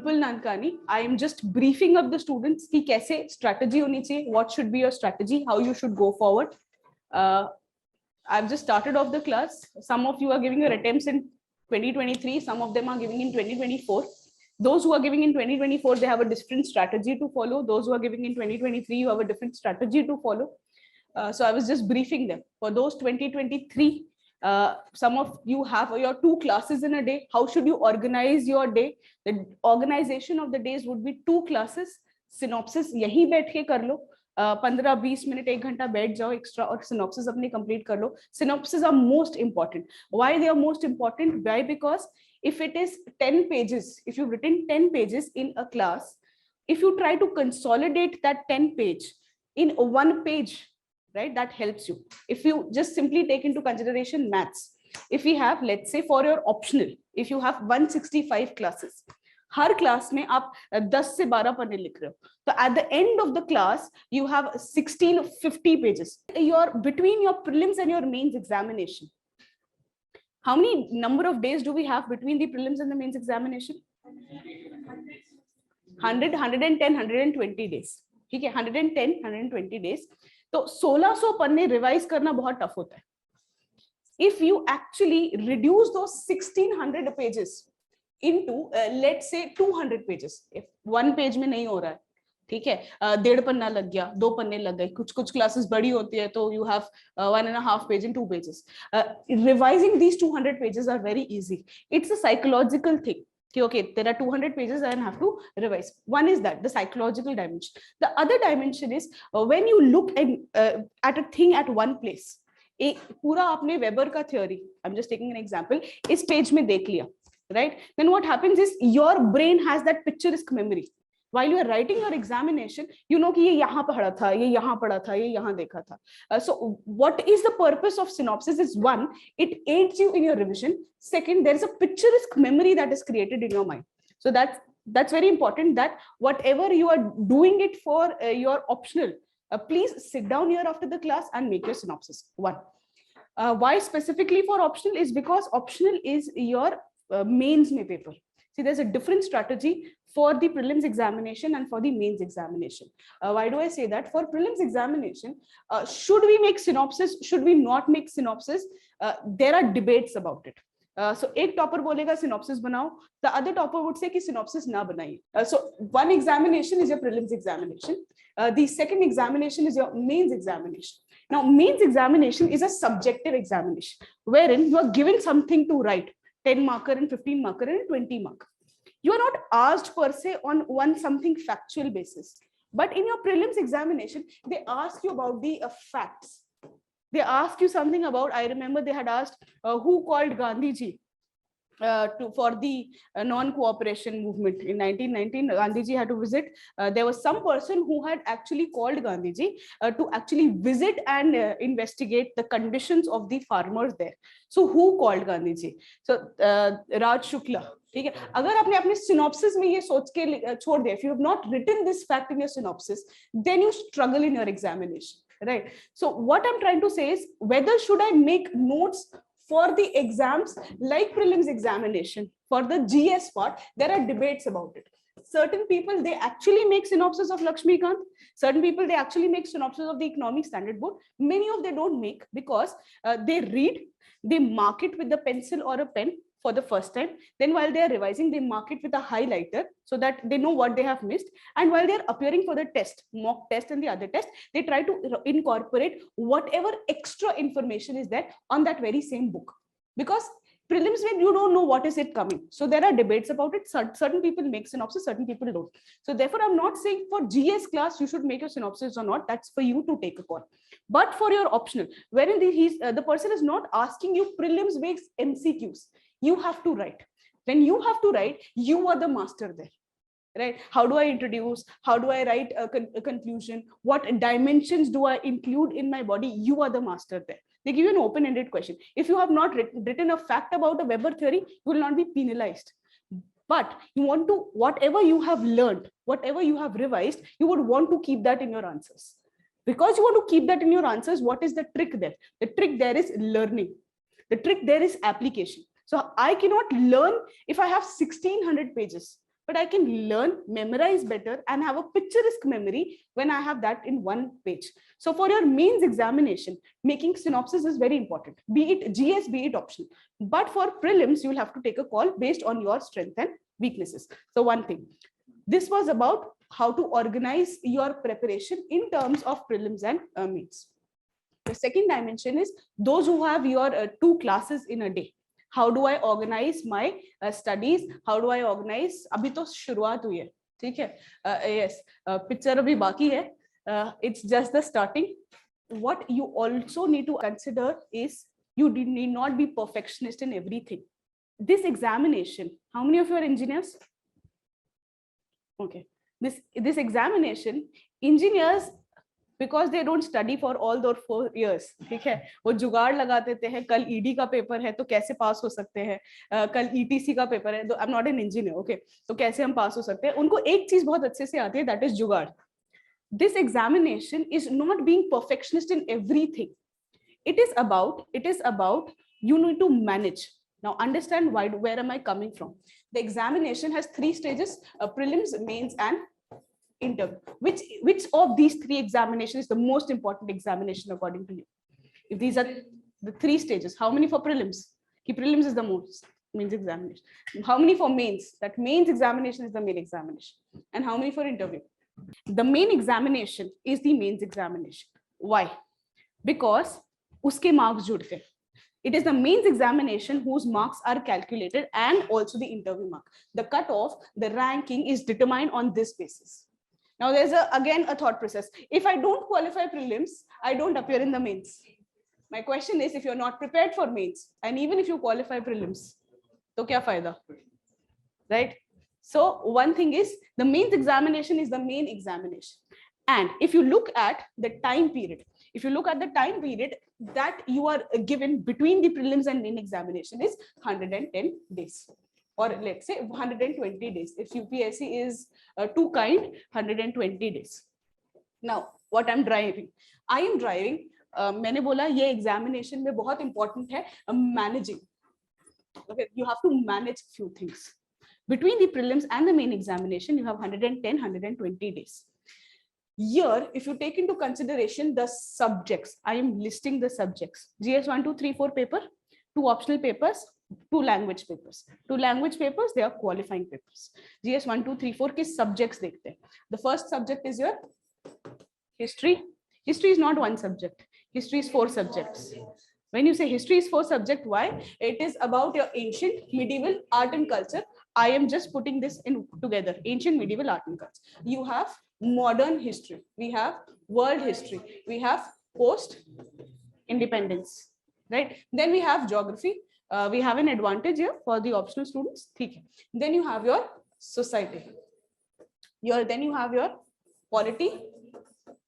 Dimple Nankani. I am just briefing up the students ki kaise strategy honi chahiye, what should be your strategy, how you should go forward. I've just started off the class. Some of you are giving your attempts in 2023. Some of them are giving in 2024. Those who are giving in 2024, they have a different strategy to follow. Those who are giving in 2023, you have a different strategy to follow. So I was just briefing them. For those 2023, some of you have your 2 classes in a day. How should you organize your day? The organization of the days would be 2 classes. Synopsis yahi baith ke kar lo. 15-20 minute 1 घंटा बैठ जाओ extra और synopsis अपनी complete कर लो. Synopsis are most important. Why they are most important? Why? Because if it is 10 pages, if you've written 10 pages in a class, if you try to consolidate that 10 page in 1 page, right, that helps you. If you just simply take into consideration maths, if we have, let's say for your optional, if you have 165 classes, her class में आप 10 से 12 पन्ने लिख रहे हो, तो at the end of the class you have 1650 pages. Your between your prelims and your mains examination, how many number of days do we have between the prelims and the mains examination? 100, 110, 120 days. ठीक है, 110, 120 days. तो 1600 पन्ने revise करना बहुत tough होता है. If you actually reduce those 1600 pages into let's say 200 pages, if 1 page में नहीं हो रहा है, ठीक है, 1.5 पन्ना लग गया, 2 पन्ने लग गए, कुछ क्लासेस बड़ी होती है तो you have 1.5 page in 2 pages. Revising these 200 pages are very easy. It's a psychological thing. Okay, there are 200 pages and I have to revise. One is that the psychological dimension. The other dimension is when you look at a thing at one place. पूरा आपने weber का theory, I'm just taking an example, इस page में देख लिया, right? Then what happens is your brain has that picturesque memory. While you are writing your examination, you know कि ये यहाँ पढ़ा था, ये यहाँ पढ़ा था, ये यहाँ देखा था. So what is the purpose of synopsis is, one, it aids you in your revision. Second, there is a picturesque memory that is created in your mind. So that's very important, that whatever you are doing it for your optional, please sit down here after the class and make your synopsis. One. Why specifically for optional is because optional is your mains mein paper. See, there's a different strategy for the prelims examination and for the mains examination. Why do I say that? For prelims examination, should we make synopsis? Should we not make synopsis? There are debates about it. So एक topper बोलेगा synopsis बनाओ, the other topper would say कि synopsis ना बनाइए. So one examination is your prelims examination. The second examination is your mains examination. Now mains examination is a subjective examination wherein you are given something to write, 10 marker and 15 marker and 20 marker. You are not asked per se on one something factual basis, but in your prelims examination they ask you about the facts. They ask you something about, I remember they had asked who called Gandhiji for the non-cooperation movement in 1919. Gandhiji had to visit. There was some person who had actually called Gandhiji to actually visit and investigate the conditions of the farmers there. So who called Gandhiji? So Raj Shukla. ठीक है, अगर आपने अपने synopsis में ये सोच के छोड़ दिया, if you have not written this fact in your synopsis, then you struggle in your examination, right? So what I'm trying to say is, whether should I make notes for the exams like prelims examination, for the GS part, there are debates about it. Certain people, they actually make synopsis of Lakshmikant. Certain people, they actually make synopsis of the Economic Standard Board. Many of them don't make because they read, they mark it with the pencil or a pen for the first time. Then while they are revising, they mark it with a highlighter so that they know what they have missed. And while they're appearing for the test, mock test and the other test, they try to incorporate whatever extra information is there on that very same book. Because prelims, when you don't know what is it coming. So there are debates about it. Certain people make synopsis, certain people don't. So therefore, I'm not saying for GS class, you should make your synopsis or not. That's for you to take a call. But for your optional, wherein the person is not asking you prelims based MCQs. You have to write. When you have to write, you are the master there, right? How do I introduce? How do I write a conclusion? What dimensions do I include in my body? You are the master there. They give you an open-ended question. If you have not written a fact about a Weber theory, you will not be penalized. But you want to, whatever you have learned, whatever you have revised, you would want to keep that in your answers. Because you want to keep that in your answers, what is the trick there? The trick there is learning. The trick there is application. So I cannot learn if I have 1600 pages. but I can learn, memorize better, and have a picturesque memory when I have that in one page. So for your mains examination, making synopsis is very important, be it GS, be it optional. But for prelims, you will have to take a call based on your strength and weaknesses. So one thing, this was about how to organize your preparation in terms of prelims and mains. The second dimension is those who have your 2 classes in a day. How do I organize my studies? How do I organize? अभी तो शुरुआत हुई है, ठीक है? Yes, picture अभी बाकी है. It's just the starting. What you also need to consider is you need not be perfectionist in everything. This examination, how many of you are engineers? Okay, this examination, engineers, because they don't study for all those 4 years, ठीक है, वो जुगाड़ लगा देते हैं, कल ED का paper है तो कैसे पास हो सकते हैं, कल ईटीसी का पेपर है, I am not an engineer, okay, तो कैसे हम पास हो सकते हैं, उनको एक चीज बहुत अच्छे से आती है, दैट इज जुगाड़. This examination is not being perfectionist in everything. It is about you need to manage. Now understand where am I coming from. The examination has 3 stages, prelims, mains, and interview. Which of these 3 examinations is the most important examination according to you? If these are the 3 stages, how many for prelims? Prelims is the most mains examination. How many for mains? That mains examination is the main examination. And how many for interview? The main examination is the mains examination. Why? Because uske marks judte hain. It is the mains examination whose marks are calculated, and also the interview mark. The cutoff, the ranking is determined on this basis. Now there's again a thought process. If I don't qualify prelims, I don't appear in the mains. My question is, if you're not prepared for mains, and even if you qualify prelims, to kya fayda? Right? So one thing is, the mains examination is the main examination. And if you look at the time period, that you are given between the prelims and main examination is 110 days. Or let's say 120 days. If UPSC is too kind, 120 days. Now, what I'm driving? I am driving, मैंने बोला ये examination में बहुत important है managing. Okay, you have to manage few things. Between the prelims and the main examination, you have 110, 120 days. Here, if you take into consideration the subjects, I am listing the subjects. GS 1, 2, 3, 4 paper, 2 optional papers, 2 language papers. 2 language papers, they are qualifying papers. GS 1, 2, 3, 4 के subjects देखते हैं. The first subject is your history. History is not one subject. History is 4 subjects. When you say history is 4 subject, why? It is about your ancient, medieval, art and culture. I am just putting this in together. Ancient, medieval, art and culture. You have modern history. We have world history. We have post-independence. Right? Then we have geography. We have an advantage here for the optional students. Then you have your society. Then you have your polity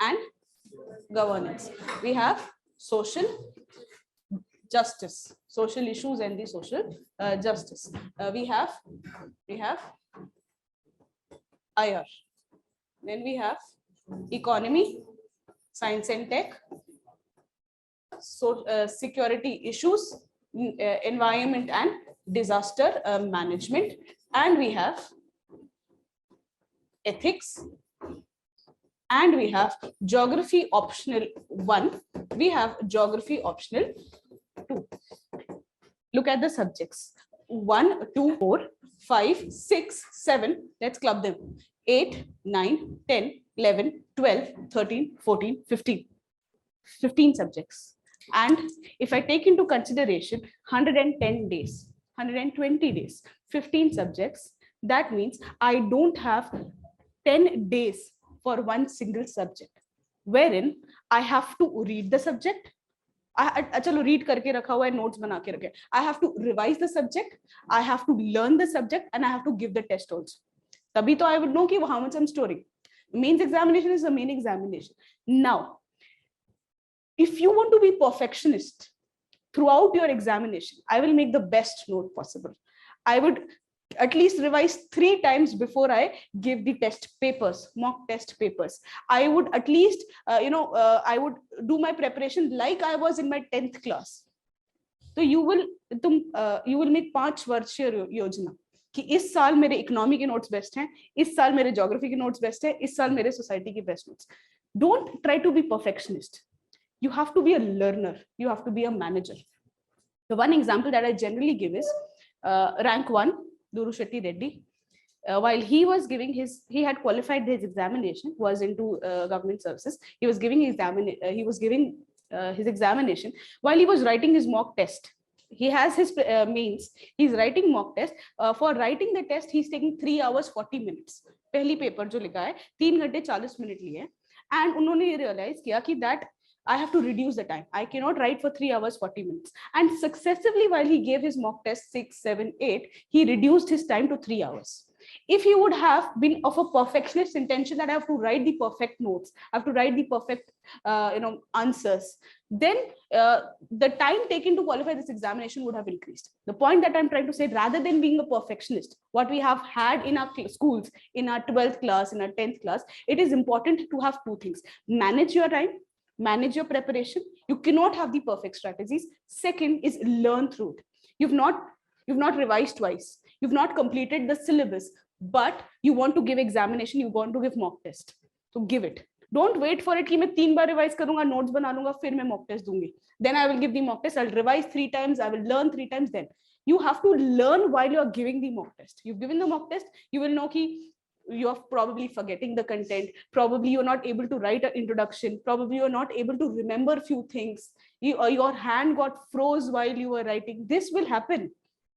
and governance. We have social justice, social issues and the social justice. We have IR. Then we have economy, science and tech, so security issues, environment and disaster management, and we have ethics, and we have geography optional 1. We have geography optional 2. Look at the subjects. 1, 2, 4, 5, 6, 7. Let's club them. 8, 9, 10, 11, 12, 13, 14, 15. 15 subjects. And if I take into consideration 110 days, 120 days, 15 subjects, that means I don't have 10 days for one single subject, wherein I have to read the subject. चलो read करके रखा हुआ है, notes बना के रखे. I have to revise the subject, I have to learn the subject, and I have to give the test also. तभी तो I would know कि how much I'm storing. Mains examination is the main examination. Now, if you want to be perfectionist throughout your examination, I will make the best note possible. I would at least revise 3 times before I give the test papers, mock test papers. I would at least, I would do my preparation like I was in my 10th class. So you will make 5 varshya yojana. कि इस साल मेरे economy के notes best हैं, इस साल मेरे geography के नोट्स बेस्ट हैं, इस साल मेरे सोसाइटी के best notes. Don't try to be perfectionist. You have to be a learner. You have to be a manager. The one example that I generally give is rank 1, Duru Shetty Reddy. While he was giving he had qualified his examination, was into government services. He was giving his examination while he was writing his mock test. He has his mains. He's writing mock test. For writing the test, he's taking 3 hours 40 minutes. पहली paper जो लिखा है 3 घंटे 40 minute लिए, and उन्होंने ये realize किया कि that I have to reduce the time. I cannot write for 3 hours 40 minutes. And successively, while he gave his mock test 6, 7, 8, he reduced his time to 3 hours. If he would have been of a perfectionist intention that I have to write the perfect notes, I have to write the perfect answers, then the time taken to qualify this examination would have increased. The point that I'm trying to say, rather than being a perfectionist, what we have had in our schools, in our 12th class, in our 10th class, it is important to have 2 things. Manage your time, manage your preparation. You cannot have the perfect strategies. Second is learn through it. You've not revised twice. You've not completed the syllabus, but you want to give examination, you want to give mock test. So give it. Don't wait for it कि मैं 3 बार revise करूंगा, notes बना लूंगा, फिर मैं mock test दूंगी. Then I will give the mock test. I'll revise 3 times. I will learn 3 times. Then you have to learn while you are giving the mock test. You've given the mock test. You will know कि you're probably forgetting the content. Probably you're not able to write an introduction. Probably you're not able to remember few things. Your hand got froze while you were writing. This will happen.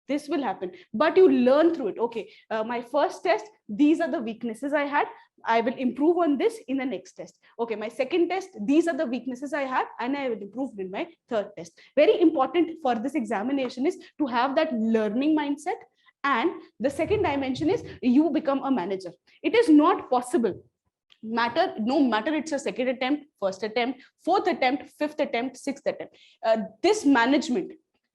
This will happen, but you learn through it. Okay, my first test, these are the weaknesses I had. I will improve on this in the next test. Okay, my second test, these are the weaknesses I had, and I will improve in my third test. Very important for this examination is to have that learning mindset. And the second dimension is you become a manager. It is not possible. No matter it's a second attempt, first attempt, fourth attempt, fifth attempt, sixth attempt. This management,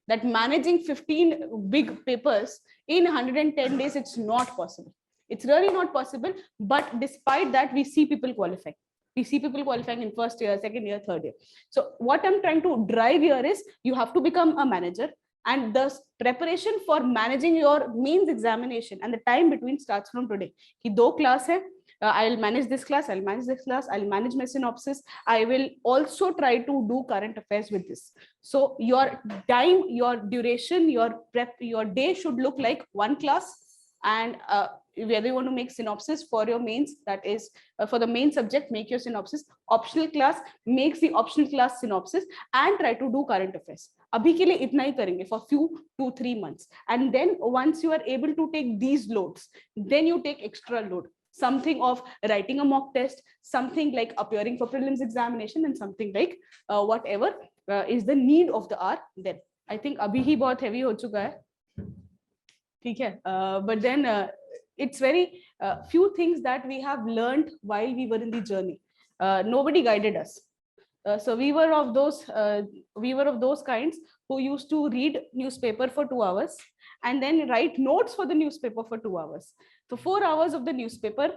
that managing 15 big papers in 110 days, it's not possible. It's really not possible. But despite that, we see people qualifying. We see people qualifying in first year, second year, third year. So what I'm trying to drive here is you have to become a manager, and the preparation for managing your mains examination and the time between starts from today. Ki 2 class hai, I'll manage this class, I'll manage this class, I'll manage my synopsis. I will also try to do current affairs with this. So your time, your duration, your prep, your day should look like 1 class. And whether you want to make synopsis for your mains, that is for the main subject, make your synopsis. Optional class makes the optional class synopsis and try to do current affairs. Abhi ke liye itna hi karenge for few 2-3 months. And then once you are able to take these loads, then you take extra load. Something of writing a mock test, something like appearing for prelims examination, and something like whatever is the need of the hour. Then I think abhi hi bahut heavy ho chuka hai. ठीक है, but then it's very few things that we have learned while we were in the journey. Nobody guided us. So we were of those kinds who used to read newspaper for 2 hours and then write notes for the newspaper for 2 hours. So 4 hours of the newspaper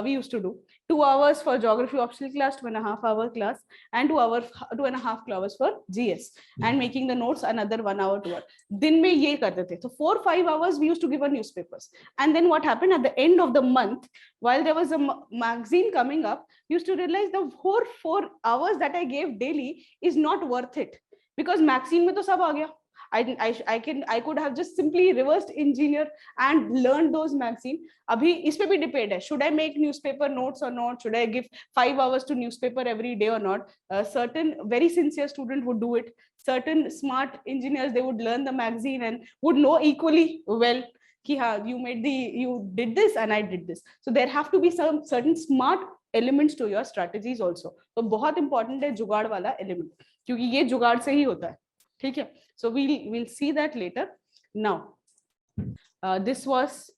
we used to do, 2 hours for geography optional class, 2.5 hour class, and 2.5 hours for GS, and making the notes another 1 hour, 2 hour. Din mein ye karte the. So 4-5 hours we used to give our newspapers. And then what happened at the end of the month, while there was a magazine coming up, we used to realize the whole 4 hours that I gave daily is not worth it, because magazine mein to sab aa gaya. I could have just simply reversed engineer and learned those magazine. Abhi is pe bhi depend hai, should I make newspaper notes or not? Should I give 5 hours to newspaper every day or not? Certain very sincere student would do it. Certain smart engineers, they would learn the magazine and would know equally well ki ha, you did this and I did this. So there have to be some certain smart elements to your strategies also. So बहुत important है जुगाड़ वाला element, क्योंकि ये जुगाड़ से ही होता है. ठीक है? So we'll see that later. Now, this was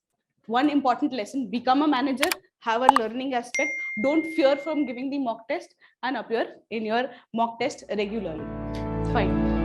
one important lesson. Become a manager, have a learning aspect. Don't fear from giving the mock test, and appear in your mock test regularly. Fine.